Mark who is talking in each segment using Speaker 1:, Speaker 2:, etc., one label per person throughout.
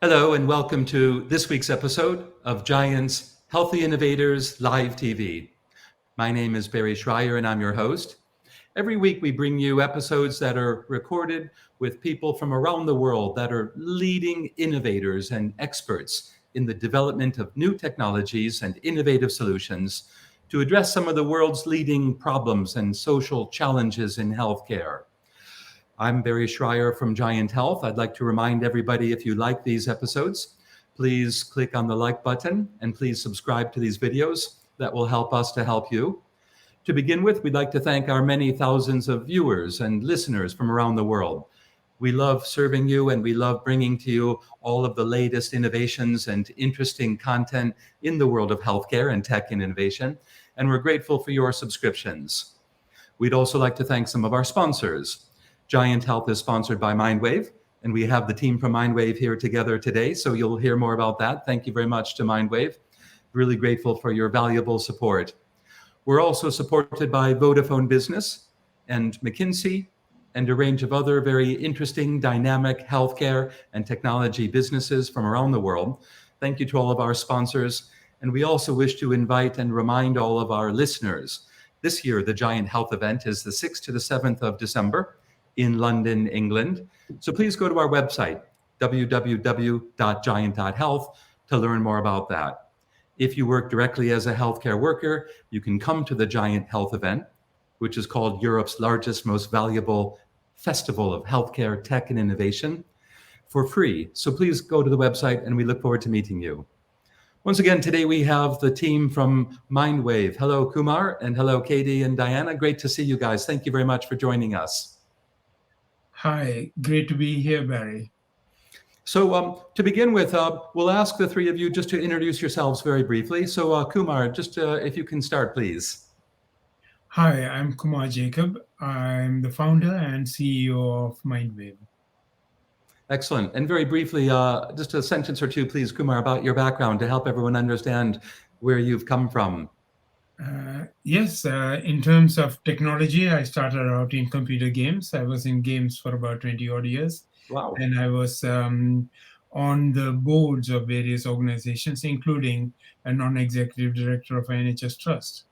Speaker 1: Hello and welcome to this week's episode of GIANT's Healthy Innovators Live TV. My name is Barry Shrier and I'm your host. Every week we bring you episodes that are recorded with people from around the world that are leading innovators and experts in the development of new technologies and innovative solutions to address some of the world's leading problems and social challenges in healthcare. I'm Barry Shrier from GIANT Health. I'd like to remind everybody, if you like these episodes, please click on the like button and please subscribe to these videos. That will help us to help you. To begin with, we'd like to thank our many thousands of viewers and listeners from around the world. We love serving you and we love bringing to you all of the latest innovations and interesting content in the world of healthcare and tech and innovation. And we're grateful for your subscriptions. We'd also like to thank some of our sponsors. GIANT Health is sponsored by Mindwave, and we have the team from Mindwave here together today, so you'll hear more about that. Thank you very much to Mindwave. Really grateful for your valuable support. We're also supported by Vodafone Business and McKinsey and a range of other very interesting, dynamic healthcare and technology businesses from around the world. Thank you to all of our sponsors. And we also wish to invite and remind all of our listeners. This year, the GIANT Health event is the 6th to the 7th of December in London, England. So please go to our website, www.giant.health, to learn more about that. If you work directly as a healthcare worker, you can come to the GIANT Health event, which is called Europe's largest, most valuable festival of healthcare, tech, and innovation, for free. So please go to the website and we look forward to meeting you. Once again, today we have the team from Mindwave. Hello, Kumar, and hello, Katie and Diana. Great to see you guys. Thank you very much for joining us.
Speaker 2: Hi, great to be here, Barry.
Speaker 1: So to begin with, we'll ask the three of you just to introduce yourselves very briefly. So Kumar, just if you can start, please.
Speaker 2: Hi, I'm Kumar Jacob. I'm the founder and CEO of Mindwave.
Speaker 1: Excellent. And very briefly, just a sentence or two, please, Kumar, about your background to help everyone understand where you've come from.
Speaker 2: Yes, in terms of technology, I started out in computer games. I was in games for about 20 odd years.
Speaker 1: Wow.
Speaker 2: And I was on the boards of various organizations, including a non-executive director of NHS Trust.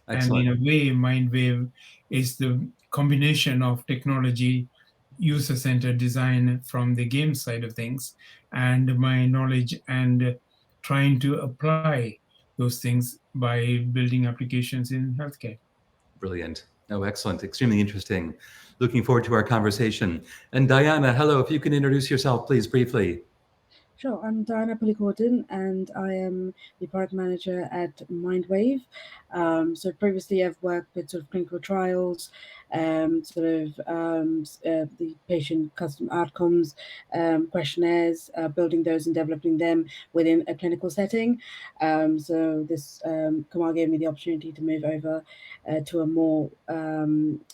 Speaker 1: Excellent.
Speaker 2: And in a way, Mindwave is the combination of technology, user-centered design from the game side of things, and my knowledge and trying to apply those things by building applications in healthcare.
Speaker 1: Brilliant. Oh, excellent. Extremely interesting. Looking forward to our conversation. And Diana, hello. If you can introduce yourself, please, briefly.
Speaker 3: Sure, I'm Diana Pulikorden and I am the product manager at Mindwave. So previously I've worked with sort of clinical trials, the patient custom outcomes, questionnaires, building those and developing them within a clinical setting. Kumar gave me the opportunity to move over to a more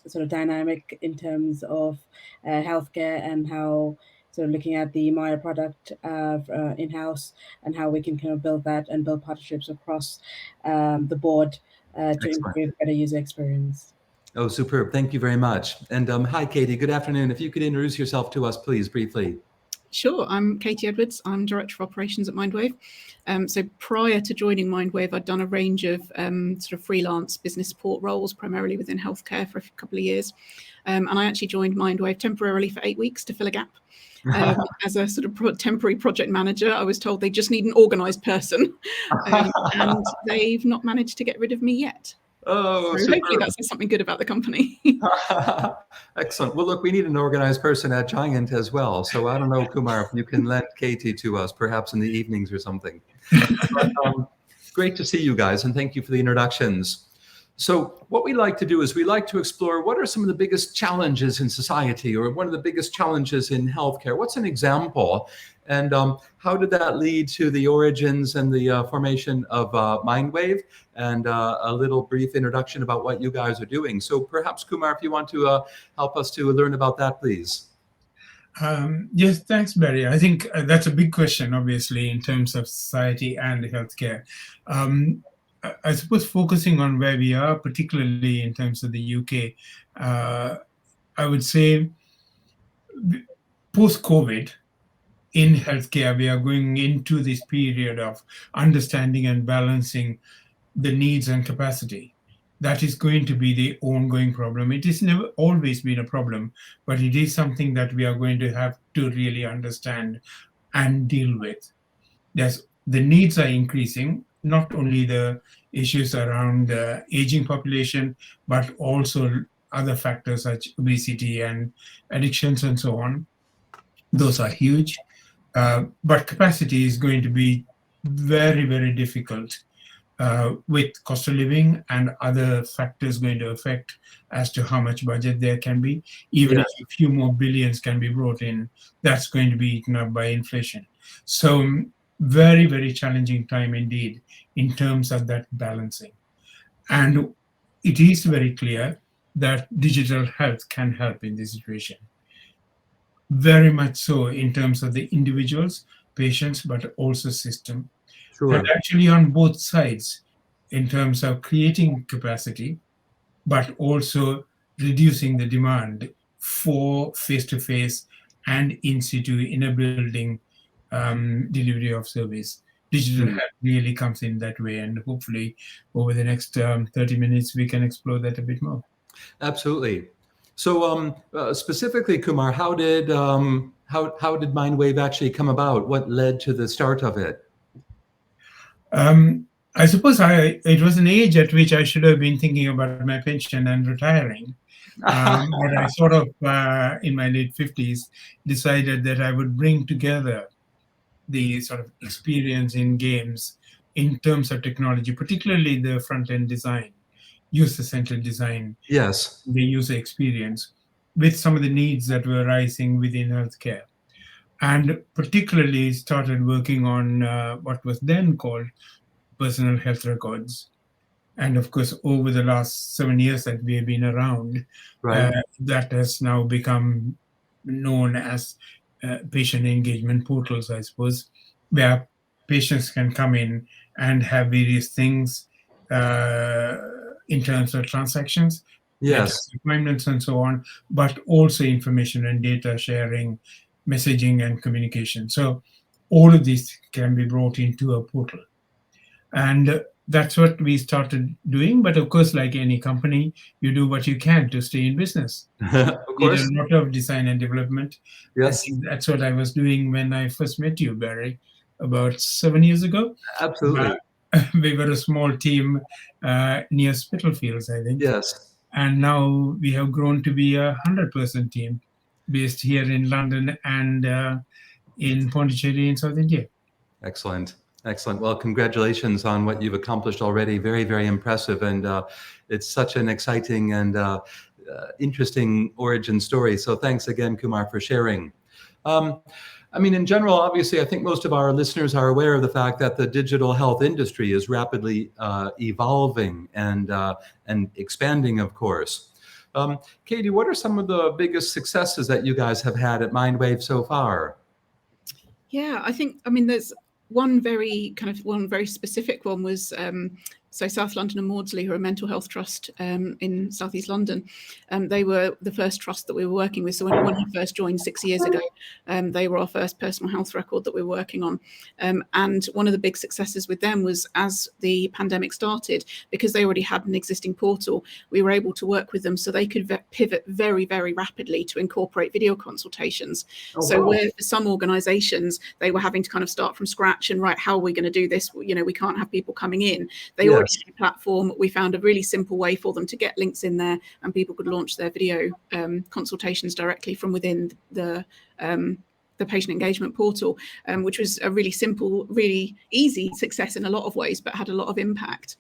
Speaker 3: sort of dynamic in terms of healthcare and how looking at the MAIA product in-house and how we can kind of build that and build partnerships across the board to improve better user experience.
Speaker 1: Oh, superb. Thank you very much. And hi, Katie. Good afternoon. If you could introduce yourself to us, please, briefly.
Speaker 4: Sure. I'm Katie Edwards. I'm Director of Operations at Mindwave. So prior to joining Mindwave, I'd done a range of sort of freelance business support roles, primarily within healthcare for a couple of years. And I actually joined Mindwave temporarily for 8 weeks to fill a gap. As a sort of temporary project manager. I was told they just need an organised person, and they've not managed to get rid of me yet.
Speaker 1: Oh,
Speaker 4: so hopefully that says something good about the company.
Speaker 1: Excellent. Well, look, we need an organized person at GIANT as well. So I don't know, Kumar, if you can lend Katie to us, perhaps in the evenings or something. But, great to see you guys, and thank you for the introductions. So what we like to do is we like to explore what are some of the biggest challenges in society or one of the biggest challenges in healthcare. What's an example? And how did that lead to the origins and the formation of Mindwave? And a little brief introduction about what you guys are doing. So perhaps, Kumar, if you want to help us to learn about that, please.
Speaker 2: Yes, thanks, Barry. I think that's a big question, obviously, in terms of society and healthcare. I suppose focusing on where we are, particularly in terms of the UK, I would say post-COVID, in healthcare, we are going into this period of understanding and balancing the needs and capacity. That is going to be the ongoing problem. It has never always been a problem, but it is something that we are going to have to really understand and deal with. The needs are increasing, not only the issues around the aging population, but also other factors such obesity and addictions and so on. Those are huge. But capacity is going to be very, very difficult with cost of living and other factors going to affect as to how much budget there can be. Even if a few more billions can be brought in, that's going to be eaten up by inflation. So very, very challenging time indeed in terms of that balancing. And it is very clear that digital health can help in this situation. Very much so in terms of the individuals, patients, but also system.
Speaker 1: Sure.
Speaker 2: And actually on both sides, in terms of creating capacity, but also reducing the demand for face-to-face and in situ in a building delivery of service. Digital health really comes in that way, and hopefully over the next 30 minutes, we can explore that a bit more.
Speaker 1: Absolutely. So specifically, Kumar, how did Mindwave actually come about? What led to the start of it?
Speaker 2: I suppose it was an age at which I should have been thinking about my pension and retiring. But I sort of, in my late 50s, decided that I would bring together the sort of experience in games in terms of technology, particularly the front-end design, user-centered design,
Speaker 1: Yes.
Speaker 2: the user experience, with some of the needs that were rising within healthcare. And particularly started working on what was then called personal health records. And of course, over the last 7 years that we have been around,
Speaker 1: Right.
Speaker 2: that has now become known as patient engagement portals, I suppose, where patients can come in and have various things in terms of transactions,
Speaker 1: Yes.
Speaker 2: appointments and so on, but also information and data sharing, messaging and communication. So all of these can be brought into a portal. And that's what we started doing. But of course, like any company, you do what you can to stay in business.
Speaker 1: Of course.
Speaker 2: Did a lot of design and development.
Speaker 1: Yes.
Speaker 2: I think that's what I was doing when I first met you, Barry, about 7 years ago.
Speaker 1: Absolutely.
Speaker 2: We were a small team near Spitalfields, I think.
Speaker 1: Yes.
Speaker 2: And now we have grown to be a 100-person team based here in London and in Pondicherry in South India.
Speaker 1: Excellent. Excellent. Well, congratulations on what you've accomplished already. Very, very impressive. And it's such an exciting and interesting origin story. So thanks again, Kumar, for sharing. I mean, in general, obviously, I think most of our listeners are aware of the fact that the digital health industry is rapidly evolving and expanding, of course. Katie, what are some of the biggest successes that you guys have had at Mindwave so far?
Speaker 4: Yeah, I mean, there's one very specific one was so South London and Maudsley, who are a mental health trust in Southeast London, they were the first trust that we were working with. So when I first joined 6 years ago, they were our first personal health record that we were working on. And one of the big successes with them was as the pandemic started, because they already had an existing portal, we were able to work with them so they could pivot very, very rapidly to incorporate video consultations. Where for some organizations, they were having to kind of start from scratch and right, how are we going to do this? You know, we can't have people coming in. They already had a platform. We found a really simple way for them to get links in there, and people could launch their video consultations directly from within the patient engagement portal, which was a really simple, really easy success in a lot of ways, but had a lot of impact.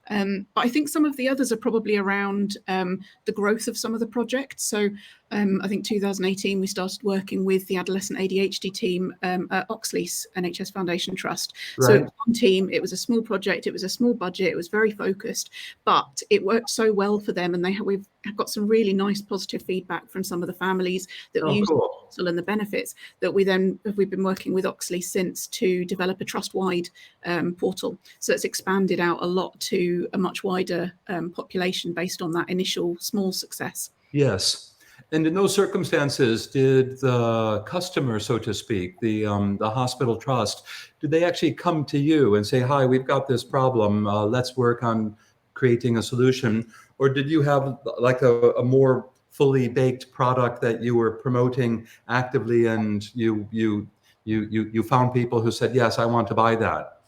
Speaker 4: But I think some of the others are probably around the growth of some of the projects. So I think 2018, we started working with the adolescent ADHD team at Oxley's NHS Foundation Trust.
Speaker 1: Right.
Speaker 4: So it was one team, it was a small project, it was a small budget, it was very focused, but it worked so well for them. And we've got some really nice positive feedback from some of the families that use the portal and the benefits that we've been working with Oxley since to develop a trust-wide portal. So it's expanded out a lot to a much wider population based on that initial small success.
Speaker 1: Yes. And in those circumstances, did the customer, so to speak, the hospital trust, did they actually come to you and say, "Hi, we've got this problem. Let's work on creating a solution," or did you have like a more fully baked product that you were promoting actively, and you found people who said, "Yes, I want to buy that"?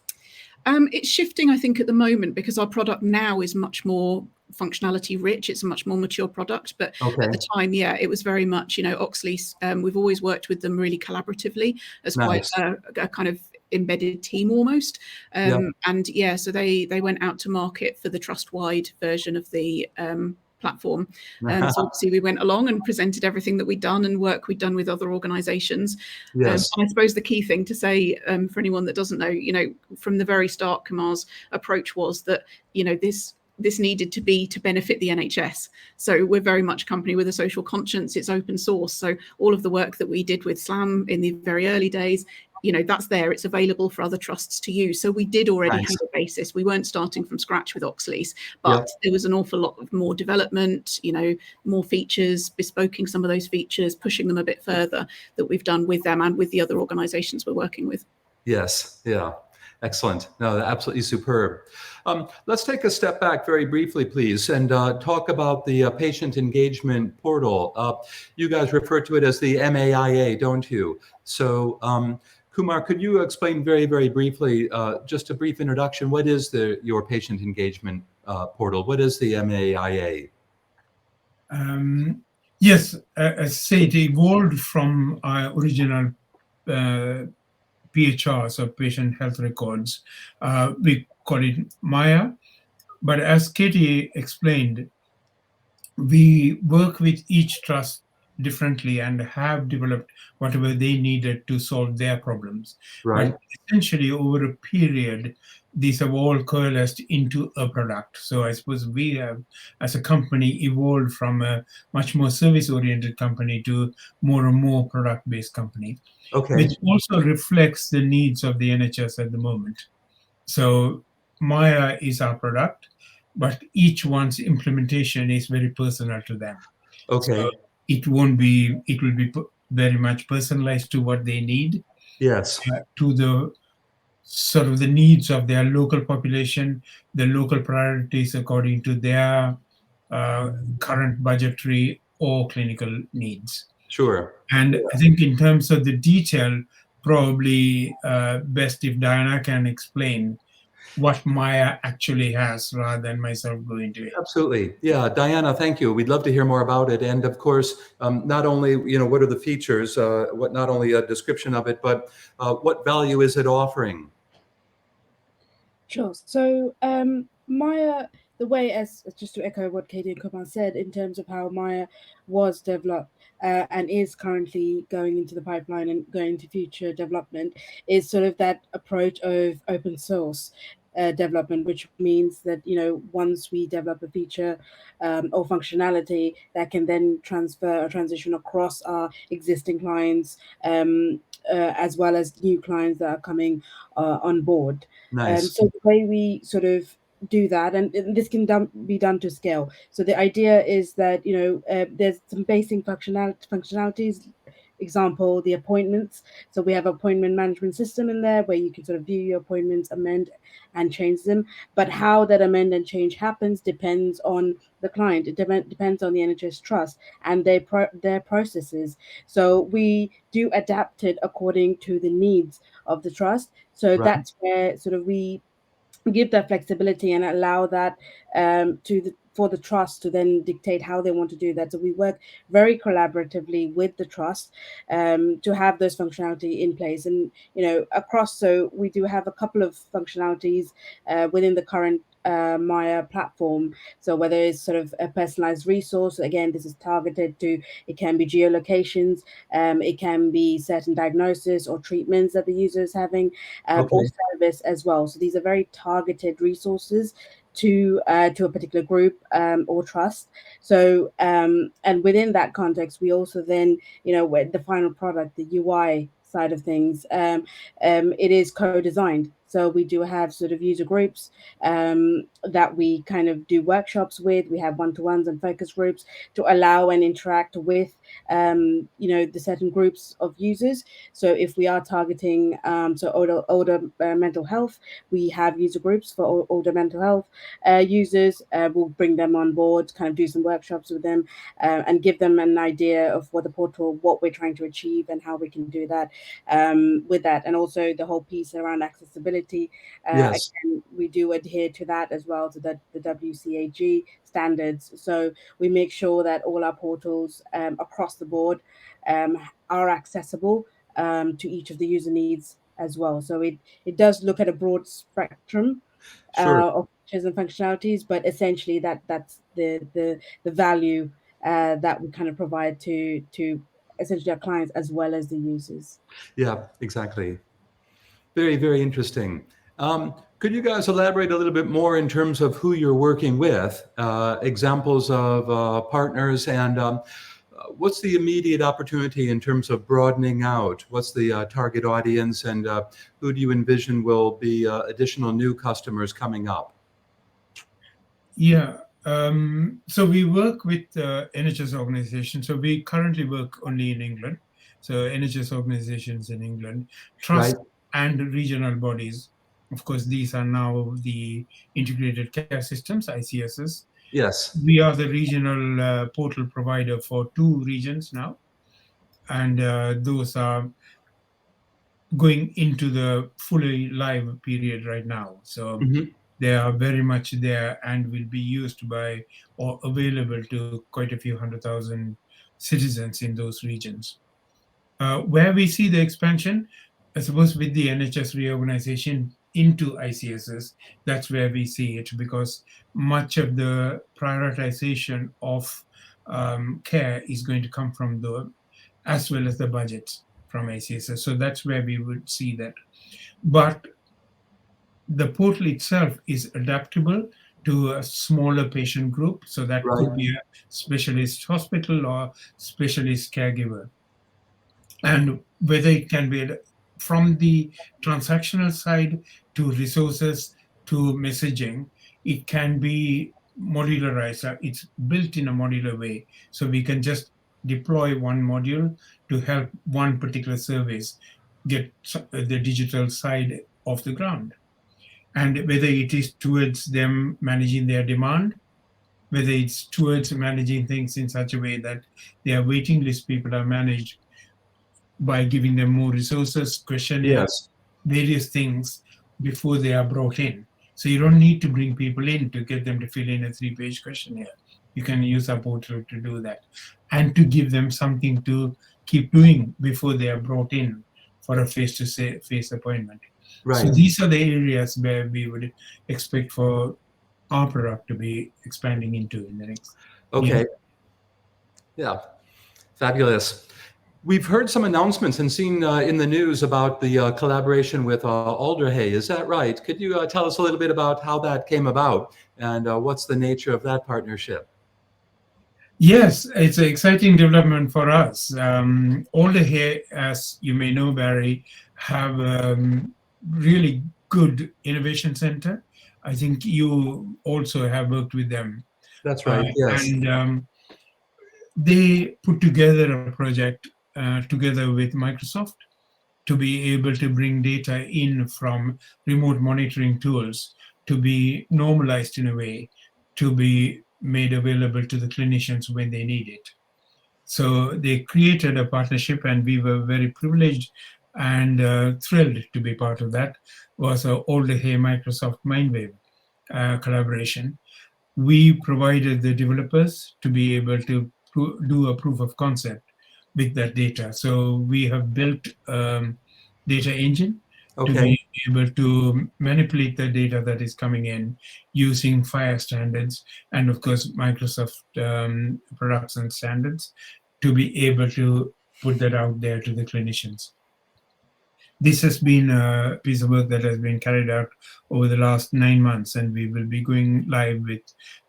Speaker 4: It's shifting, I think, at the moment, because our product now is much more functionality rich. It's a much more mature product. But at the time, yeah, it was very much, Oxley's. We've always worked with them really collaboratively as
Speaker 1: Nice.
Speaker 4: quite a kind of embedded team almost. And yeah, so they went out to market for the trust-wide version of the platform. So obviously we went along and presented everything that we'd done and work we'd done with other organizations.
Speaker 1: Yes.
Speaker 4: And I suppose the key thing to say for anyone that doesn't know, from the very start, Kumar's approach was that, this needed to be to benefit the NHS. So we're very much a company with a social conscience. It's open source. So all of the work that we did with SLAM in the very early days, that's there. It's available for other trusts to use. So we did already have a basis. We weren't starting from scratch with Oxley's, but there was an awful lot of more development, more features, bespoking some of those features, pushing them a bit further that we've done with them and with the other organizations we're working with.
Speaker 1: Yes. Yeah. Excellent. No, absolutely superb. Let's take a step back very briefly, please, and talk about the patient engagement portal. You guys refer to it as the MAIA, don't you? So, Kumar, could you explain very, very briefly, just a brief introduction, what is your patient engagement portal? What is the MAIA?
Speaker 2: Yes, as I say, it evolved from our original PHR, so patient health records. We call it MAIA. But as Katie explained, we work with each trust differently and have developed whatever they needed to solve their problems.
Speaker 1: Right.
Speaker 2: But essentially, over a period, these have all coalesced into a product. So I suppose we have, as a company, evolved from a much more service-oriented company to more and more product-based company.
Speaker 1: Okay.
Speaker 2: Which also reflects the needs of the NHS at the moment. So MAIA is our product, but each one's implementation is very personal to them.
Speaker 1: Okay.
Speaker 2: So it will be very much personalized to what they need.
Speaker 1: Yes.
Speaker 2: To the sort of the needs of their local population, the local priorities according to their current budgetary or clinical needs.
Speaker 1: Sure.
Speaker 2: And I think in terms of the detail, probably best if Diana can explain what MAIA actually has rather than myself go into it.
Speaker 1: Absolutely. Yeah. Diana, thank you. We'd love to hear more about it. And of course, not only, what are the features, not only a description of it, but what value is it offering?
Speaker 3: Sure. So MAIA, the way, as just to echo what Katie and Kumar said, in terms of how MAIA was developed and is currently going into the pipeline and going into future development, is sort of that approach of open source development, which means that once we develop a feature or functionality, that can then transfer or transition across our existing clients as well as new clients that are coming on board.
Speaker 1: Nice.
Speaker 3: So the way we sort of do that, and this can be done to scale. So the idea is that there's some basic functionalities. Example, the appointments. So we have appointment management system in there where you can sort of view your appointments, amend and change them. But how that amend and change happens depends on the client. It depends on the NHS trust and their processes. So we do adapt it according to the needs of the trust. So that's where sort of we give that flexibility and allow that for the trust to then dictate how they want to do that. So we work very collaboratively with the trust to have those functionality in place, and across. So we do have a couple of functionalities within the current MAIA platform. So whether it's sort of a personalized resource, again, this is targeted to, it can be geolocations, it can be certain diagnosis or treatments that the user is having, or service as well. So these are very targeted resources to a particular group or trust. So and within that context, we also then, with the final product, the UI side of things, it is co-designed. So we do have sort of user groups that we kind of do workshops with. We have one-to-ones and focus groups to allow and interact with, the certain groups of users. So if we are targeting older mental health, we have user groups for older mental health users. We'll bring them on board, kind of do some workshops with them, and give them an idea of what the portal, what we're trying to achieve, and how we can do that with that. And also the whole piece around accessibility.
Speaker 1: Yes.
Speaker 3: Again, we do adhere to that as well, to the WCAG standards. So we make sure that all our portals across the board are accessible to each of the user needs as well. So it does look at a broad spectrum
Speaker 1: Sure.
Speaker 3: of features and functionalities, but essentially that's the value that we kind of provide to essentially our clients as well as the users.
Speaker 1: Yeah, exactly. Very, very interesting. Could you guys elaborate a little bit more in terms of who you're working with, examples of partners, and what's the immediate opportunity in terms of broadening out? What's the target audience, and who do you envision will be additional new customers coming up?
Speaker 2: Yeah. So we work with NHS organizations. So we currently work only in England. So NHS organizations in England, trust
Speaker 1: Right.
Speaker 2: and regional bodies. Of course, these are now the integrated care systems, ICSs.
Speaker 1: Yes.
Speaker 2: We are the regional portal provider for 2 regions now. And those are going into the fully live period right now. So
Speaker 1: Mhm.
Speaker 2: they are very much there and will be used by or available to quite a few 100,000 citizens in those regions. Where we see the expansion, I suppose, with the NHS reorganization into ICSs, that's where we see it, because much of the prioritization of care is going to come from as well as the budgets from ICSs. So that's where we would see that. But the portal itself is adaptable to a smaller patient group. So that
Speaker 1: Right.
Speaker 2: could be a specialist hospital or specialist caregiver. And whether it can be from the transactional side to resources to messaging, it can be modularized. It's built in a modular way. So we can just deploy one module to help one particular service get the digital side off the ground. And whether it is towards them managing their demand, whether it's towards managing things in such a way that their waiting list people are managed by giving them more resources, questionnaires,
Speaker 1: Yes.
Speaker 2: various things before they are brought in. So you don't need to bring people in to get them to fill in a 3-page questionnaire. You can use our portal to do that and to give them something to keep doing before they are brought in for a face-to-face appointment. So
Speaker 1: Right.
Speaker 2: these are the areas where we would expect for our product to be expanding into in the next year.
Speaker 1: Okay. Yeah. Fabulous. We've heard some announcements and seen in the news about the collaboration with Alder Hey. Is that right? Could you tell us a little bit about how that came about and what's the nature of that partnership?
Speaker 2: Yes, it's an exciting development for us. Alder Hey, as you may know, Barry, have really good innovation center. I think you also have worked with them.
Speaker 1: That's right. Yes.
Speaker 2: And they put together a project together with Microsoft to be able to bring data in from remote monitoring tools to be normalized in a way to be made available to the clinicians when they need it. So they created a partnership, and we were very privileged and thrilled to be part of that. Was a Alder Hey Microsoft Mindwave collaboration. We provided the developers to be able to do a proof of concept with that data. So we have built data engine to
Speaker 1: Okay.
Speaker 2: be able to manipulate the data that is coming in using FHIR standards and, of course, Microsoft products and standards to be able to put that out there to the clinicians. This has been a piece of work that has been carried out over the last 9 months, and we will be going live with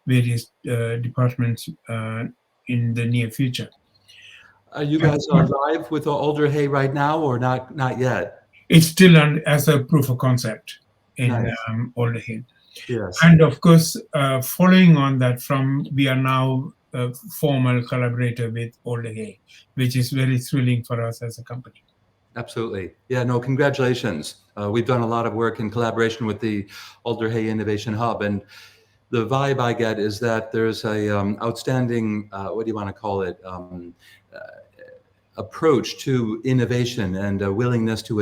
Speaker 2: various departments in the near future.
Speaker 1: Are you guys live with Alder Hey right now or not? Not yet.
Speaker 2: It's still as a proof of concept. in
Speaker 1: Nice.
Speaker 2: Alder Hey.
Speaker 1: Yes.
Speaker 2: And of course, following on that, we are now a formal collaborator with Alder Hey, which is very thrilling for us as a company.
Speaker 1: Absolutely. Yeah, no, congratulations. We've done a lot of work in collaboration with the Alder Hey Innovation Hub, and the vibe I get is that there's a outstanding, what do you want to call it, approach to innovation and a willingness to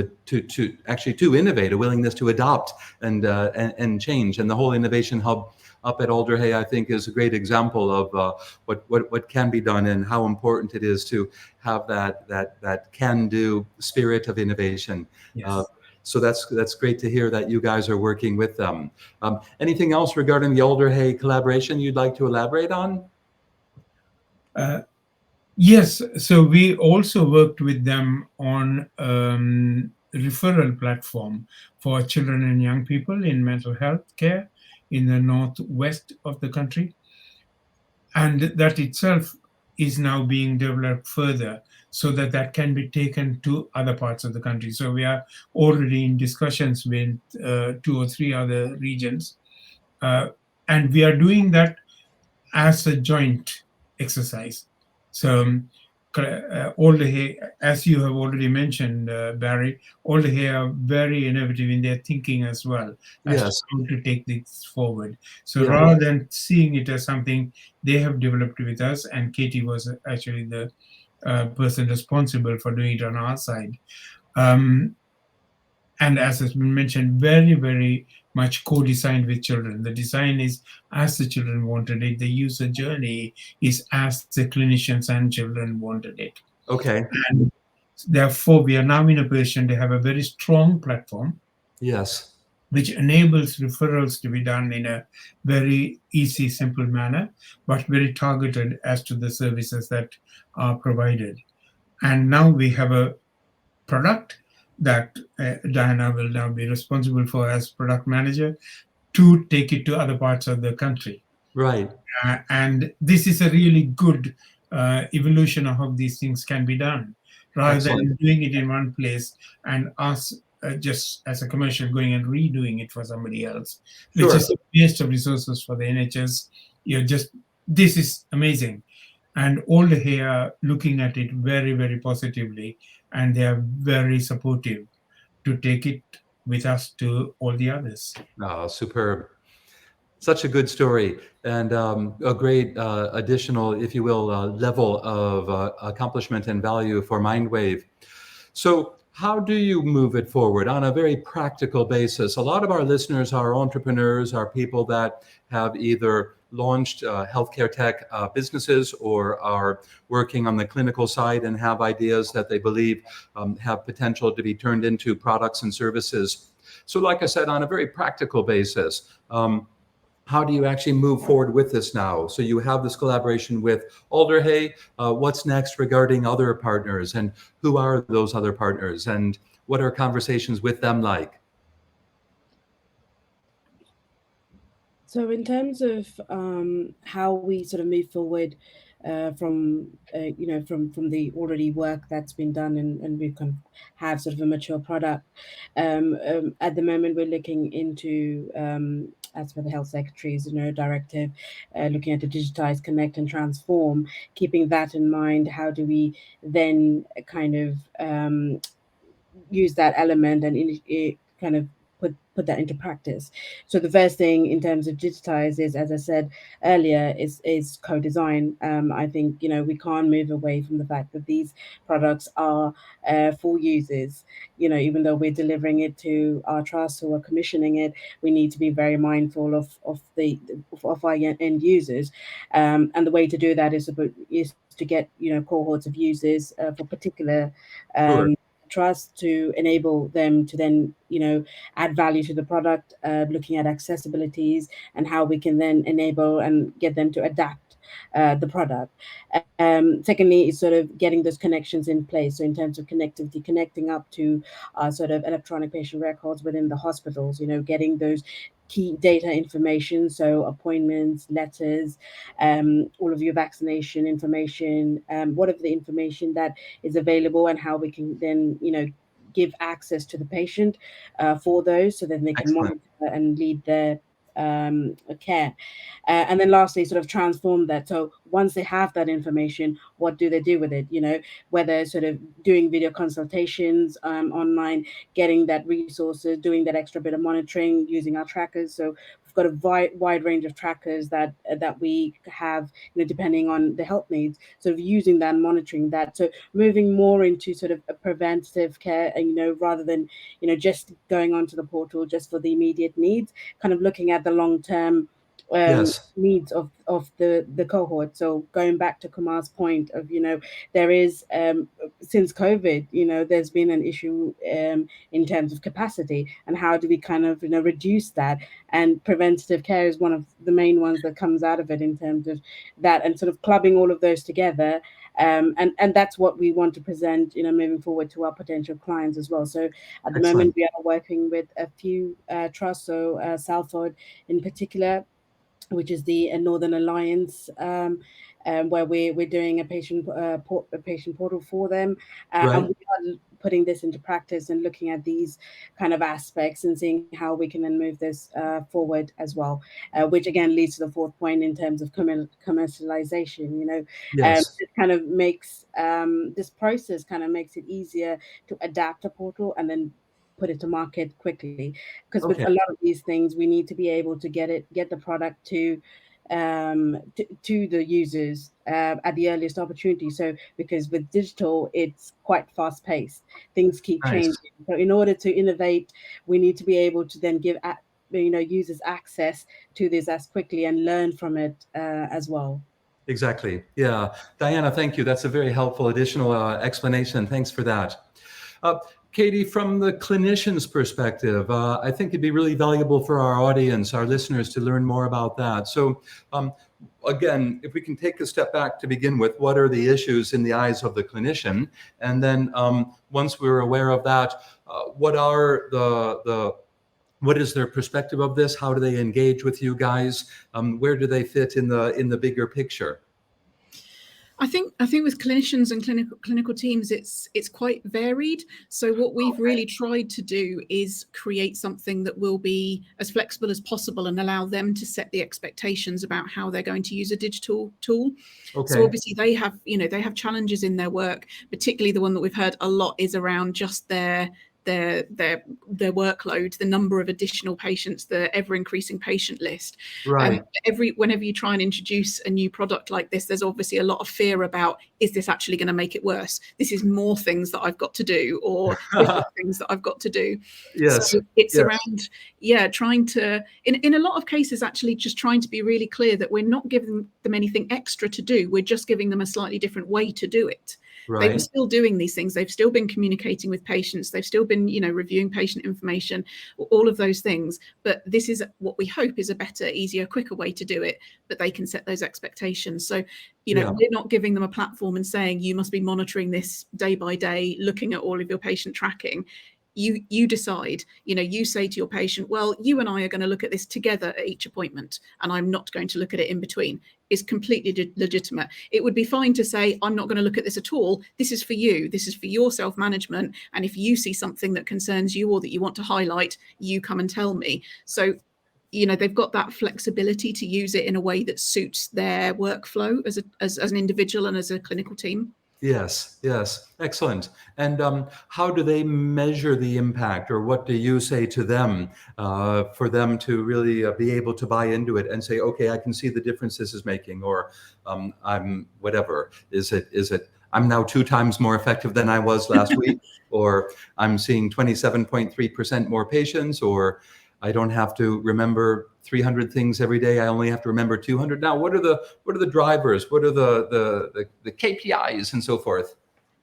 Speaker 1: innovate, a willingness to adopt and change. And the whole innovation hub up at Alder Hey, I think, is a great example of what can be done and how important it is to have that can-do spirit of innovation.
Speaker 2: Yes.
Speaker 1: So that's great to hear that you guys are working with them. Anything else regarding the Alder Hey collaboration you'd like to elaborate on?
Speaker 2: Yes, so we also worked with them on referral platform for children and young people in mental health care in the northwest of the country. And that itself is now being developed further so that that can be taken to other parts of the country. So we are already in discussions with 2 or 3 other regions. And we are doing that as a joint exercise. So Alder Hey, as you have already mentioned, Barry, Alder Hey are very innovative in their thinking as well as
Speaker 1: Yes.
Speaker 2: to how to take this forward. So
Speaker 1: Yeah.
Speaker 2: rather than seeing it as something they have developed with us, and Katie was actually the person responsible for doing it on our side. And as has been mentioned, very, very much co-designed with children. The design is as the children wanted it. The user journey is as the clinicians and children wanted it.
Speaker 1: Okay.
Speaker 2: And therefore, we are now in a position to have a very strong platform,
Speaker 1: Yes.
Speaker 2: which enables referrals to be done in a very easy, simple manner, but very targeted as to the services that are provided. And now we have a product that Diana will now be responsible for as product manager to take it to other parts of the country.
Speaker 1: Right.
Speaker 2: And this is a really good evolution of how these things can be done, rather
Speaker 1: Excellent.
Speaker 2: than doing it in one place and us just as a commercial going and redoing it for somebody else,
Speaker 1: Sure.
Speaker 2: which is a waste of resources for the NHS. This is amazing. And all the Hey are looking at it very, very positively, and they are very supportive to take it with us to all the others.
Speaker 1: Oh, superb. Such a good story and a great additional, if you will, level of accomplishment and value for Mindwave. So how do you move it forward on a very practical basis? A lot of our listeners are entrepreneurs, are people that have either launched healthcare tech businesses or are working on the clinical side and have ideas that they believe have potential to be turned into products and services. So like I said, on a very practical basis, how do you actually move forward with this now? So you have this collaboration with Alder Hey. What's next regarding other partners, and who are those other partners, and what are conversations with them like?
Speaker 3: So in terms of how we sort of move forward from from the already work that's been done, and we can have sort of a mature product. At the moment, we're looking into as per the health secretary's directive, looking at the digitize, connect, and transform. Keeping that in mind, how do we then kind of use that element and kind of put that into practice? So the first thing in terms of digitize is, as I said earlier, is co-design. I think we can't move away from the fact that these products are for users. Even though we're delivering it to our trusts who are commissioning it, we need to be very mindful of our end users. And the way to do that is to get cohorts of users for particular
Speaker 1: Sure.
Speaker 3: trust, to enable them to then add value to the product, looking at accessibilities and how we can then enable and get them to adapt the product. Secondly is sort of getting those connections in place. So in terms of connectivity, connecting up to sort of electronic patient records within the hospitals, getting those key data information, so appointments, letters, all of your vaccination information, whatever the information that is available, and how we can then give access to the patient for those, so then they can
Speaker 1: Excellent.
Speaker 3: monitor and lead their care. And then lastly, sort of transform that. So once they have that information, what do they do with it? Whether sort of doing video consultations online, getting that resources, doing that extra bit of monitoring, using our trackers. So we've got a wide range of trackers that we have, depending on the health needs, sort of using that, monitoring that. So moving more into sort of a preventative care, and rather than just going onto the portal just for the immediate needs, kind of looking at the long-term
Speaker 1: Yes.
Speaker 3: needs of the cohort. So going back to Kumar's point of, there is since COVID, there's been an issue in terms of capacity, and how do we kind of reduce that? And preventative care is one of the main ones that comes out of it in terms of that, and sort of clubbing all of those together. And that's what we want to present, moving forward to our potential clients as well. So at the moment, we are working with a few trusts, so Salford in particular, which is the Northern Alliance, where we're doing a patient portal for them, and we are putting this into practice and looking at these kind of aspects and seeing how we can then move this forward as well, which again leads to the fourth point in terms of commercialization.
Speaker 1: Yes.
Speaker 3: It kind of makes this process kind of makes it easier to adapt a portal and then put it to market quickly, because with a lot of these things we need to be able to get the product to the users at the earliest opportunity. So because with digital it's quite fast paced, things keep changing. So in order to innovate, we need to be able to then give users access to this as quickly and learn from it as well.
Speaker 1: Exactly. Yeah. Diana, thank you. That's a very helpful additional explanation. Thanks for that. Katie, from the clinician's perspective, I think it'd be really valuable for our audience, our listeners, to learn more about that. So again, if we can take a step back to begin with, what are the issues in the eyes of the clinician? And then once we're aware of that, what is their perspective of this? How do they engage with you guys? Where do they fit in the bigger picture?
Speaker 4: I think with clinicians and clinical teams, it's quite varied. So what we've really tried to do is create something that will be as flexible as possible and allow them to set the expectations about how they're going to use a digital tool. So obviously they have challenges in their work. Particularly the one that we've heard a lot is around just their workload, the number of additional patients, the ever increasing patient list. Whenever you try and introduce a new product like this, there's obviously a lot of fear about, is this actually going to make it worse? This is more things that I've got to do, or different things that I've got to do. So it's around, trying to, in a lot of cases, actually just trying to be really clear that we're not giving them anything extra to do. We're just giving them a slightly different way to do it. They were still doing these things. They've still been communicating with patients. They've still been, reviewing patient information, all of those things. But this is what we hope is a better, easier, quicker way to do it, but they can set those expectations. So, we're not giving them a platform and saying, you must be monitoring this day by day, looking at all of your patient tracking. You decide, you say to your patient, well, you and I are going to look at this together at each appointment, and I'm not going to look at it in between. Is completely legitimate. It would be fine to say, I'm not going to look at this at all. This is for you. This is for your self-management. And if you see something that concerns you or that you want to highlight, you come and tell me. So, they've got that flexibility to use it in a way that suits their workflow as an individual and as a clinical team.
Speaker 1: Yes. Excellent. And how do they measure the impact, or what do you say to them for them to really be able to buy into it and say, okay, I can see the difference this is making, or I'm whatever. Is it I'm now 2 times more effective than I was last week, or I'm seeing 27.3% more patients, or I don't have to remember 300 things every day. I only have to remember 200. Now, what are the drivers? What are the KPIs and so forth?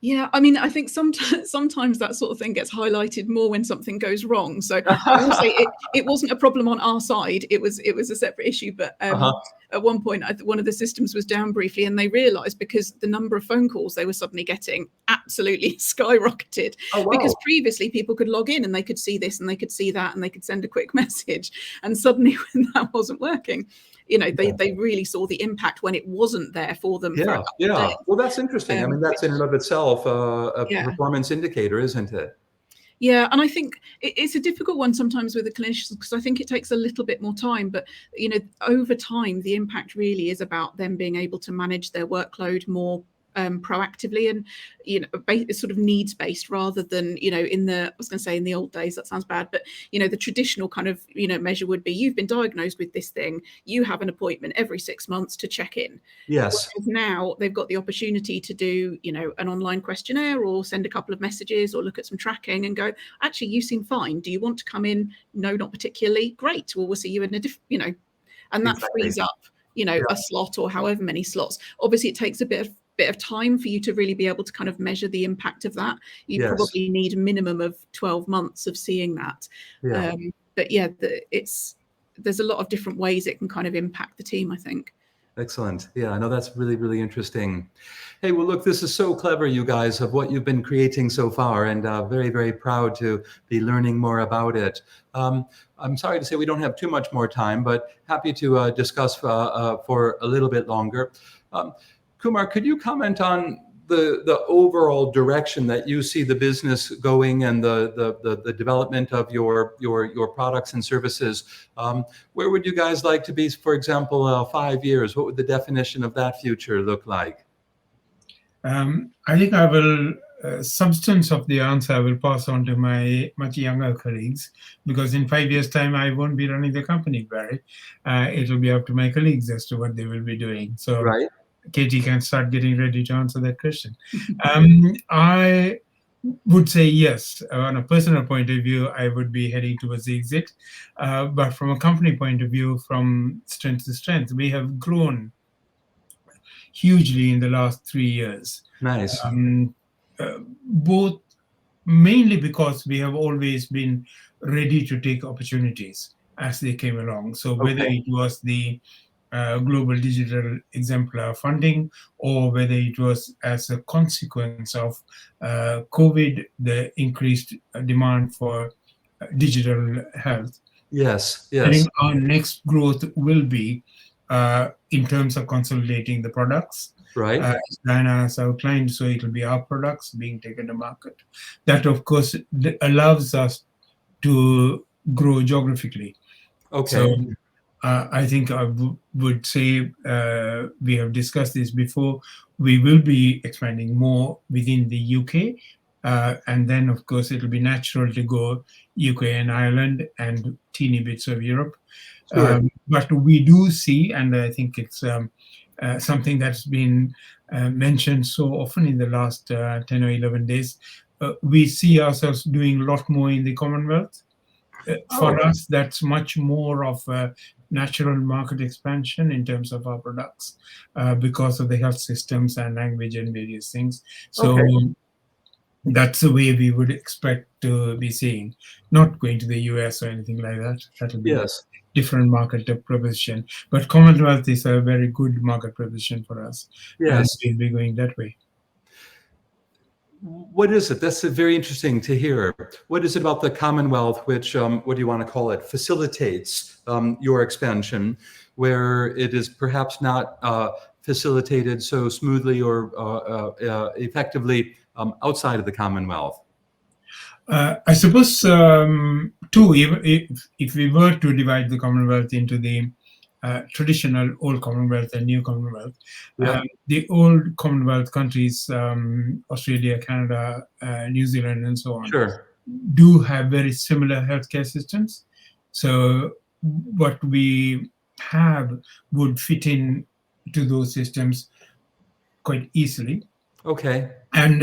Speaker 4: Yeah, I mean, I think sometimes that sort of thing gets highlighted more when something goes wrong. So I will say it wasn't a problem on our side. It was a separate issue. But at one point, one of the systems was down briefly, and they realised, because the number of phone calls they were suddenly getting absolutely skyrocketed. Oh, wow. Because previously people could log in and they could see this and they could see that and they could send a quick message. And suddenly when that wasn't working, they really saw the impact when it wasn't there for them.
Speaker 1: Yeah. Well, that's interesting. I mean, that's in and of itself a performance indicator, isn't it?
Speaker 4: Yeah, and I think it's a difficult one sometimes with the clinicians, because I think it takes a little bit more time. But over time, the impact really is about them being able to manage their workload more proactively, and it's sort of needs based, rather than in the, I was going to say in the old days, that sounds bad, but the traditional kind of measure would be, you've been diagnosed with this thing, you have an appointment every 6 months to check in.
Speaker 1: Yes.
Speaker 4: Whereas now they've got the opportunity to do an online questionnaire, or send a couple of messages, or look at some tracking and go, actually, you seem fine, do you want to come in? No, not particularly. Great, well, we'll see you in a different, and that
Speaker 1: Exactly.
Speaker 4: frees up
Speaker 1: Yeah.
Speaker 4: a slot, or however many slots. Obviously it takes a bit of time for you to really be able to kind of measure the impact of that. You
Speaker 1: Yes.
Speaker 4: probably need a minimum of 12 months of seeing that.
Speaker 1: Yeah.
Speaker 4: But yeah, there's a lot of different ways it can kind of impact the team, I think.
Speaker 1: Excellent. Yeah, I know that's really, really interesting. Hey, well, look, this is so clever, you guys, of what you've been creating so far, and very, very proud to be learning more about it. I'm sorry to say we don't have too much more time, but happy to discuss for a little bit longer. Kumar, could you comment on the overall direction that you see the business going, and the development of your products and services? Where would you guys like to be, for example, 5 years? What would the definition of that future look like?
Speaker 2: I think I will, substance of the answer I will pass on to my much younger colleagues, because in 5 years' time I won't be running the company, Barry. It will be up to my colleagues as to what they will be doing. So
Speaker 1: Right.
Speaker 2: Katie can start getting ready to answer that question. I would say yes. On a personal point of view, I would be heading towards the exit. But from a company point of view, from strength to strength, we have grown hugely in the last 3 years.
Speaker 1: Nice.
Speaker 2: Both mainly because we have always been ready to take opportunities as they came along. So whether it was the global digital exemplar funding, or whether it was as a consequence of COVID, the increased demand for digital health.
Speaker 1: Yes.
Speaker 2: I
Speaker 1: Yes.
Speaker 2: think our next growth will be in terms of consolidating the products.
Speaker 1: Right.
Speaker 2: As Diana has outlined, so it will be our products being taken to market. That, of course, allows us to grow geographically.
Speaker 1: Okay.
Speaker 2: So I think I would say, we have discussed this before, we will be expanding more within the UK. And then, of course, it'll be natural to go UK and Ireland and teeny bits of Europe.
Speaker 1: Sure.
Speaker 2: But we do see, and I think it's something that's been mentioned so often in the last 10 or 11 days, we see ourselves doing a lot more in the Commonwealth. For us, that's much more of a natural market expansion in terms of our products, because of the health systems and language and various things. So that's the way we would expect to be seeing, not going to the US or anything like that. That will be a different market proposition. But Commonwealth is a very good market proposition for us.
Speaker 1: Yes.
Speaker 2: And we'll be going that way.
Speaker 1: What is it? That's very interesting to hear. What is it about the Commonwealth which, what do you want to call it, facilitates your expansion, where it is perhaps not facilitated so smoothly or effectively outside of the Commonwealth?
Speaker 2: I suppose, two, if we were to divide the Commonwealth into the traditional old Commonwealth and new Commonwealth, the old Commonwealth countries, Australia, Canada, New Zealand, and so on, do have very similar healthcare systems. So what we have would fit in to those systems quite easily. And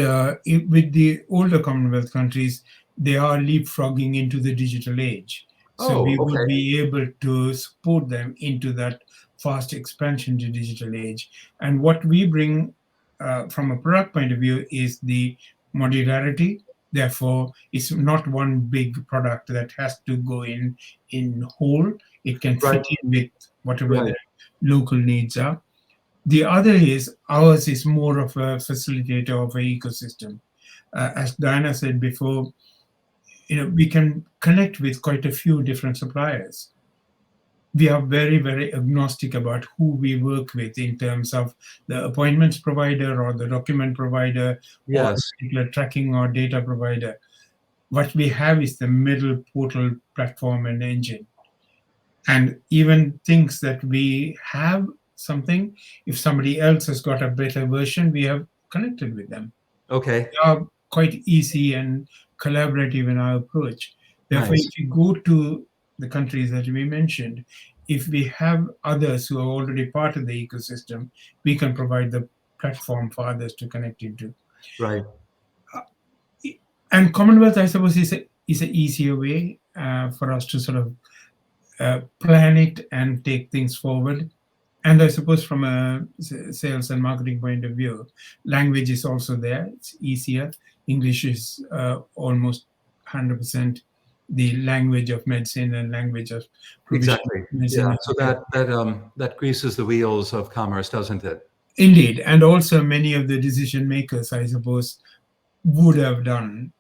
Speaker 2: with the older Commonwealth countries, they are leapfrogging into the digital age. So we would be able to support them into that fast expansion to digital age. And what we bring from a product point of view is the modularity. Therefore, it's not one big product that has to go in whole. It can fit in with whatever the local needs are. The other is, ours is more of a facilitator of an ecosystem. As Diana said before, we can connect with quite a few different suppliers. We are very, very agnostic about who we work with in terms of the appointments provider or the document provider or particular tracking or data provider. What we have is the middle portal platform and engine. And even things that we have something, if somebody else has got a better version, we have connected with them.
Speaker 1: Okay.
Speaker 2: We are quite easy and collaborative in our approach. Therefore,
Speaker 1: Nice.
Speaker 2: if you go to the countries that we mentioned, if we have others who are already part of the ecosystem, we can provide the platform for others to connect into.
Speaker 1: Right.
Speaker 2: And Commonwealth, I suppose, is an easier way for us to sort of plan it and take things forward. And I suppose from a sales and marketing point of view, language is also there. It's easier. English is almost 100% the language of medicine and language of provision
Speaker 1: Exactly.
Speaker 2: of medicine.
Speaker 1: Yeah. So that greases the wheels of commerce, doesn't it?
Speaker 2: Indeed. And also many of the decision makers, I suppose, would have done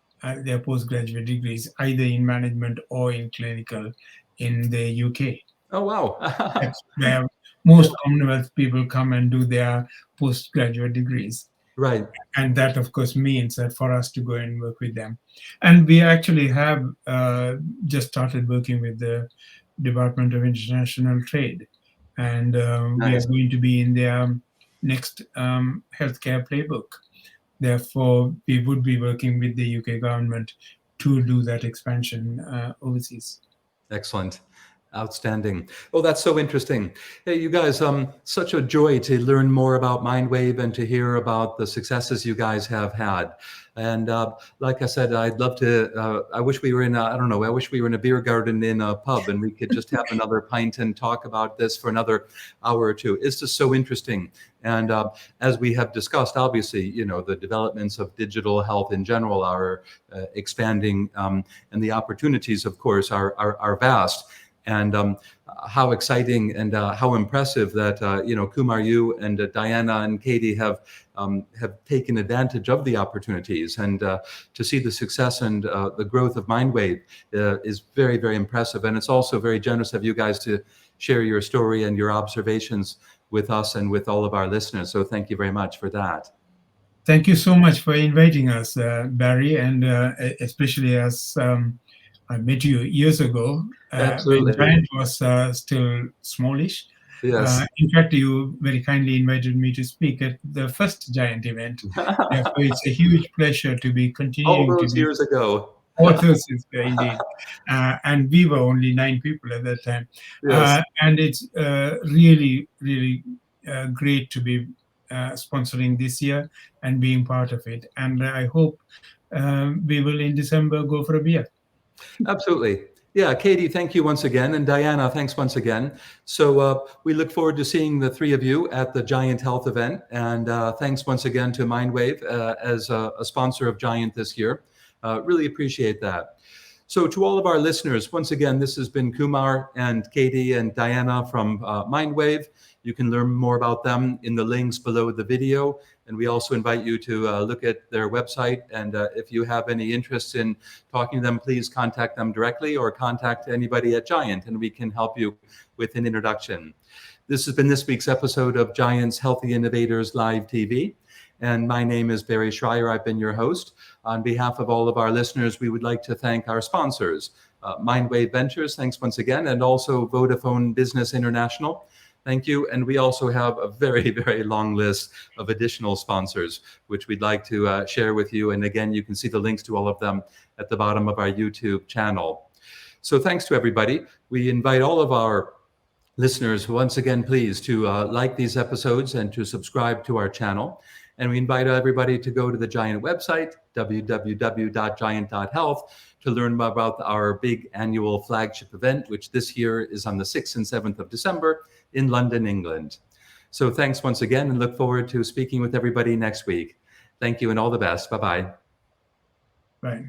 Speaker 2: their postgraduate degrees either in management or in clinical in the UK.
Speaker 1: Oh, wow.
Speaker 2: That's where most Commonwealth people come and do their postgraduate degrees.
Speaker 1: Right.
Speaker 2: And that, of course, means that for us to go and work with them. And we actually have just started working with the Department of International Trade. And we
Speaker 1: Nice.
Speaker 2: are going to be in their next healthcare playbook. Therefore, we would be working with the UK government to do that expansion overseas.
Speaker 1: Excellent. Outstanding. Oh, that's so interesting. Hey, you guys, such a joy to learn more about Mindwave and to hear about the successes you guys have had. And like I said, I'd love to, I wish we were in, I don't know, I wish we were in a beer garden in a pub and we could just have another pint and talk about this for another hour or two. It's just so interesting. And as we have discussed, obviously, you know, the developments of digital health in general are expanding, and the opportunities, of course, are vast. And how exciting and how impressive that you know, Kumar, you and Diana and Katie have taken advantage of the opportunities, and to see the success and the growth of Mindwave is very, very impressive. And it's also very generous of you guys to share your story and your observations with us and with all of our listeners. So thank you very much for that.
Speaker 2: Thank you so much for inviting us, Barry, and especially as I met you years ago when
Speaker 1: Absolutely.
Speaker 2: GIANT was still smallish.
Speaker 1: Yes.
Speaker 2: In fact, you very kindly invited me to speak at the first GIANT event. Therefore, it's a huge pleasure to be
Speaker 1: All
Speaker 2: continuing to
Speaker 1: those
Speaker 2: be
Speaker 1: years ago.
Speaker 2: authors, indeed. And we were only 9 people at that time.
Speaker 1: Yes.
Speaker 2: And it's really, really great to be sponsoring this year and being part of it. And I hope we will in December go for a beer.
Speaker 1: Absolutely. Yeah, Katie, thank you once again. And Diana, thanks once again. So we look forward to seeing the three of you at the GIANT Health event. And thanks once again to Mindwave as a sponsor of GIANT this year. Really appreciate that. So to all of our listeners, once again, this has been Kumar and Katie and Diana from Mindwave. You can learn more about them in the links below the video. And we also invite you to look at their website. And if you have any interest in talking to them, please contact them directly or contact anybody at GIANT, and we can help you with an introduction. This has been this week's episode of GIANT's Healthy Innovators Live TV. And my name is Barry Shrier. I've been your host. On behalf of all of our listeners, we would like to thank our sponsors, Mindwave Ventures, thanks once again, and also Vodafone Business International. Thank you. And we also have a very, very long list of additional sponsors, which we'd like to share with you. And again, you can see the links to all of them at the bottom of our YouTube channel. So thanks to everybody. We invite all of our listeners, once again, please, to like these episodes and to subscribe to our channel. And we invite everybody to go to the GIANT website, www.giant.health, to learn more about our big annual flagship event, which this year is on the 6th and 7th of December in London, England. So thanks once again, and look forward to speaking with everybody next week. Thank you and all the best. Bye-bye.
Speaker 2: Bye.